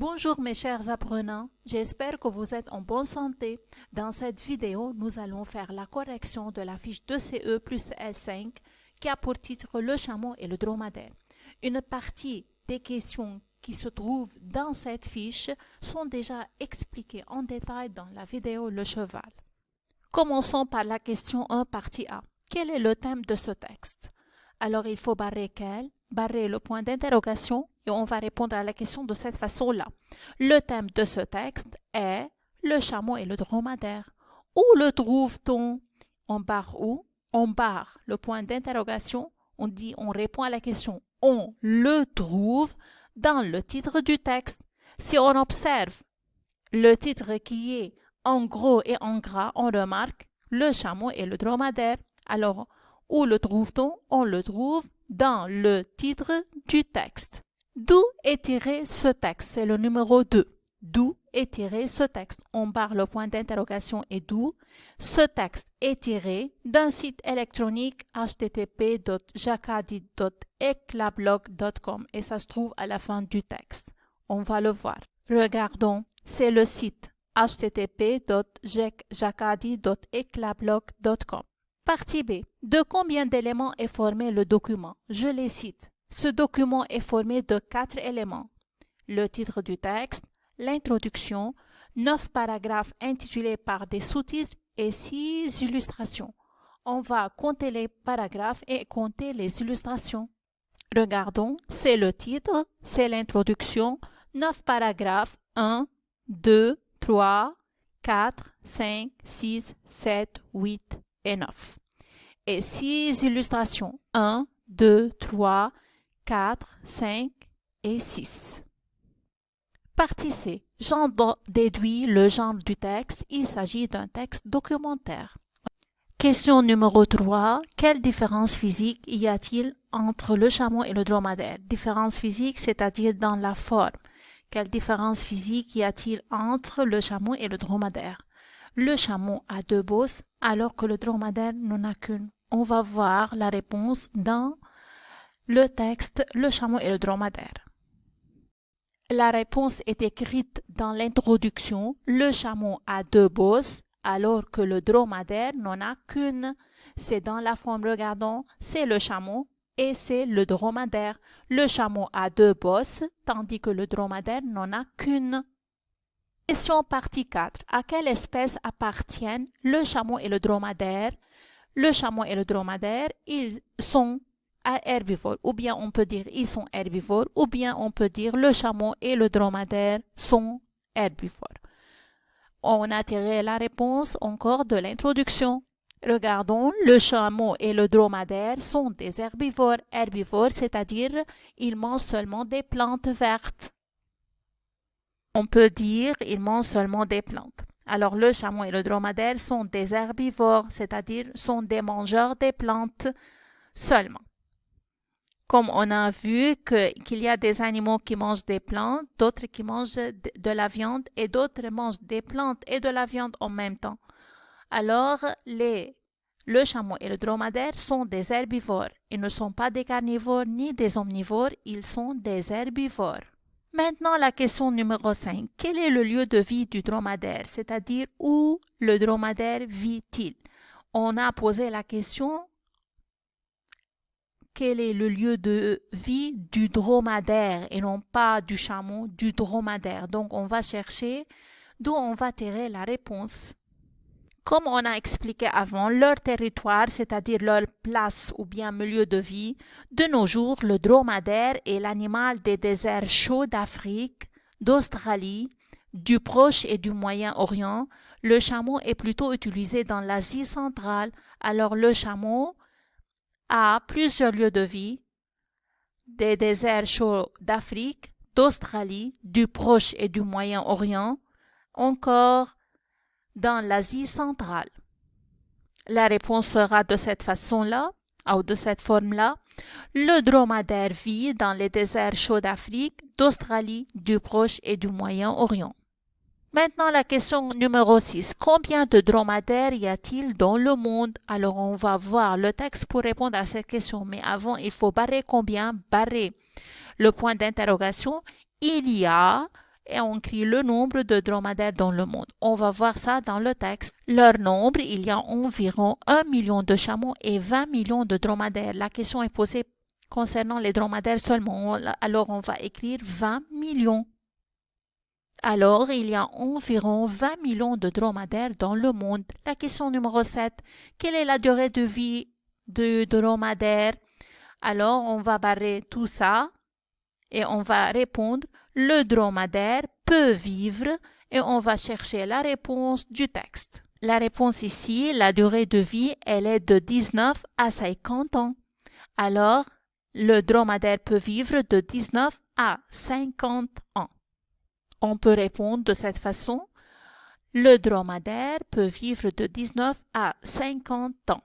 Bonjour mes chers apprenants, j'espère que vous êtes en bonne santé. Dans cette vidéo, nous allons faire la correction de la fiche 2CE plus L5 qui a pour titre le chameau et le dromadaire. Une partie des questions qui se trouvent dans cette fiche sont déjà expliquées en détail dans la vidéo Le cheval. Commençons par la question 1 partie A. Quel est le thème de ce texte? Alors il faut barrer quel, barrer le point d'interrogation et on va répondre à la question de cette façon-là. Le thème de ce texte est le chameau et le dromadaire. Où le trouve-t-on? On barre où? On barre le point d'interrogation, on répond à la question. On le trouve dans le titre du texte. Si on observe le titre qui est en gros et en gras, on remarque le chameau et le dromadaire. Alors, où le trouve-t-on? On le trouve dans le titre du texte. D'où est tiré ce texte? C'est le numéro 2. D'où est tiré ce texte? On barre le point d'interrogation et d'où. Ce texte est tiré d'un site électronique http://jacadi.eclablog.com et ça se trouve à la fin du texte. On va le voir. Regardons, c'est le site http://jacadi.eclablog.com. Partie B. De combien d'éléments est formé le document? Je les cite. Ce document est formé de 4 éléments. Le titre du texte, l'introduction, 9 paragraphes intitulés par des sous-titres et 6 illustrations. On va compter les paragraphes et compter les illustrations. Regardons, c'est le titre, c'est l'introduction, 9 paragraphes, 1, 2, 3, 4, 5, 6, 7, 8 et 9. Et 6 illustrations, 1, 2, 3, 4, 5 et 6. Partie C. J'en déduis le genre du texte. Il s'agit d'un texte documentaire. Question numéro 3. Quelle différence physique y a-t-il entre le chameau et le dromadaire? Différence physique, c'est-à-dire dans la forme. Quelle différence physique y a-t-il entre le chameau et le dromadaire? Le chameau a 2 bosses alors que le dromadaire n'en a qu'une. On va voir la réponse dans le texte Le chameau et le dromadaire. La réponse est écrite dans l'introduction. Le chameau a 2 bosses alors que le dromadaire n'en a qu'une. C'est dans la forme, regardons, c'est le chameau et c'est le dromadaire. Le chameau a 2 bosses tandis que le dromadaire n'en a qu'une. Question partie 4. À quelle espèce appartiennent le chameau et le dromadaire? Le chameau et le dromadaire, ils sont herbivores. Ou bien on peut dire ils sont herbivores. Ou bien on peut dire le chameau et le dromadaire sont herbivores. On a tiré la réponse encore de l'introduction. Regardons, le chameau et le dromadaire sont des herbivores. Herbivores, c'est-à-dire ils mangent seulement des plantes vertes. On peut dire ils mangent seulement des plantes. Alors le chameau et le dromadaire sont des herbivores, c'est-à-dire sont des mangeurs des plantes seulement. Comme on a vu qu'il y a des animaux qui mangent des plantes, d'autres qui mangent de la viande et d'autres mangent des plantes et de la viande en même temps. Alors le chameau et le dromadaire sont des herbivores. Ils ne sont pas des carnivores ni des omnivores, ils sont des herbivores. Maintenant, la question numéro 5. Quel est le lieu de vie du dromadaire, c'est-à-dire où le dromadaire vit-il? On a posé la question, quel est le lieu de vie du dromadaire et non pas du chameau, du dromadaire. Donc, on va chercher d'où on va tirer la réponse. Comme on a expliqué avant, leur territoire, c'est-à-dire leur place ou bien milieu de vie, de nos jours, le dromadaire est l'animal des déserts chauds d'Afrique, d'Australie, du Proche et du Moyen-Orient. Le chameau est plutôt utilisé dans l'Asie centrale. Alors le chameau a plusieurs lieux de vie, des déserts chauds d'Afrique, d'Australie, du Proche et du Moyen-Orient, encore dans l'Asie centrale. La réponse sera de cette façon-là, ou de cette forme-là. Le dromadaire vit dans les déserts chauds d'Afrique, d'Australie, du Proche et du Moyen-Orient. Maintenant, la question numéro 6. Combien de dromadaires y a-t-il dans le monde? Alors, on va voir le texte pour répondre à cette question. Mais avant, il faut barrer combien? Barrer le point d'interrogation. Il y a et on écrit le nombre de dromadaires dans le monde. On va voir ça dans le texte. Leur nombre, il y a environ 1 million de chameaux et 20 millions de dromadaires. La question est posée concernant les dromadaires seulement. Alors, on va écrire 20 millions. Alors, il y a environ 20 millions de dromadaires dans le monde. La question numéro 7. Quelle est la durée de vie de dromadaire? Alors, on va barrer tout ça et on va répondre le dromadaire peut vivre et on va chercher la réponse du texte. La réponse ici, la durée de vie, elle est de 19 à 50 ans. Alors, le dromadaire peut vivre de 19 à 50 ans. On peut répondre de cette façon. Le dromadaire peut vivre de 19 à 50 ans.